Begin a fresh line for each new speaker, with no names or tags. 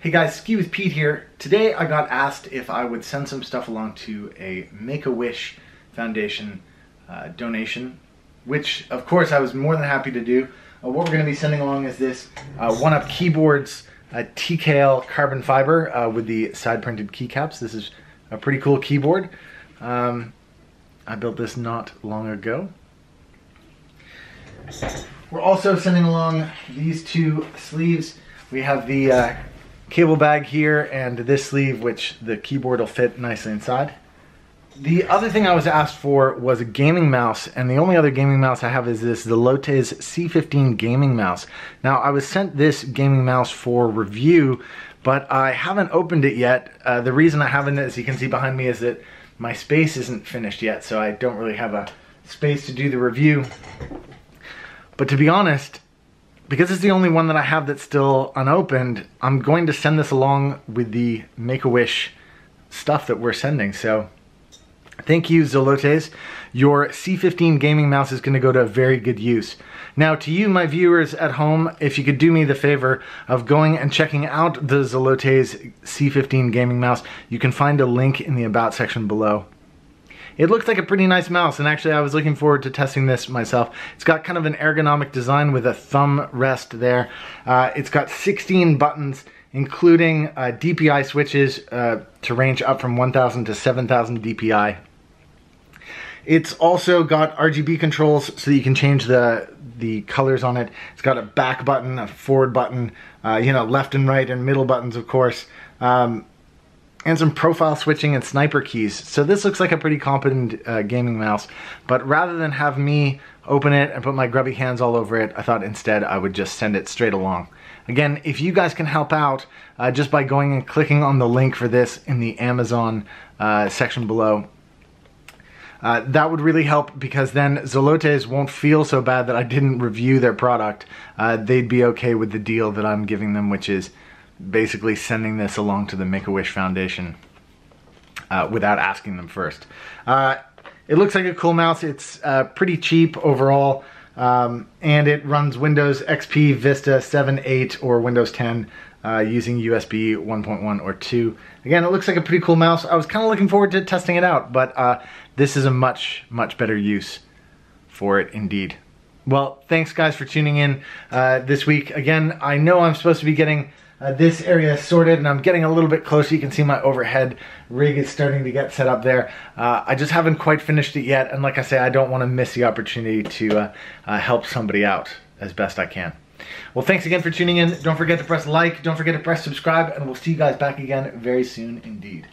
Hey guys, Ski with Pete here. Today I got asked if I would send some stuff along to a Make-A-Wish Foundation donation, which of course I was more than happy to do. What we're going to be sending along is this 1upkeyboards TKL carbon fiber with the side printed keycaps. This is a pretty cool keyboard. I built this not long ago. We're also sending along these two sleeves. We have the cable bag here and this sleeve, which the keyboard will fit nicely inside. The other thing I was asked for was a gaming mouse, and the only other gaming mouse I have is this Zelotes C15 gaming mouse. Now, I was sent this gaming mouse for review, but I haven't opened it yet. The reason I haven't, as you can see behind me, is that my space isn't finished yet, so I don't really have a space to do the review. But to be honest, because it's the only one that I have that's still unopened, I'm going to send this along with the Make-A-Wish stuff that we're sending. So thank you, Zelotes. Your C15 gaming mouse is going to go to very good use. Now, to you, my viewers at home, if you could do me the favor of going and checking out the Zelotes C15 gaming mouse, you can find a link in the About section below. It looks like a pretty nice mouse, and actually I was looking forward to testing this myself. It's got kind of an ergonomic design with a thumb rest there. It's got 16 buttons, including DPI switches to range up from 1000 to 7000 DPI. It's also got RGB controls so that you can change the colors on it. It's got a back button, a forward button, left and right and middle buttons, of course. And some profile switching and sniper keys. So this looks like a pretty competent gaming mouse, but rather than have me open it and put my grubby hands all over it, I thought instead I would just send it straight along. Again, if you guys can help out just by going and clicking on the link for this in the Amazon section below, that would really help, because then Zelotes won't feel so bad that I didn't review their product. They'd be okay with the deal that I'm giving them, which is basically sending this along to the Make-A-Wish Foundation without asking them first. It looks like a cool mouse. It's pretty cheap overall, and it runs Windows XP, Vista 7, 8, or Windows 10 using USB 1.1 or 2. Again, it looks like a pretty cool mouse. I was kind of looking forward to testing it out, but this is a much better use for it indeed. Well, thanks guys for tuning in this week. Again, I know I'm supposed to be getting this area sorted, and I'm getting a little bit closer. You can see my overhead rig is starting to get set up there. I just haven't quite finished it yet, and like I say, I don't want to miss the opportunity to help somebody out as best I can. Well, thanks again for tuning in. Don't forget to press like, don't forget to press subscribe, and we'll see you guys back again very soon indeed.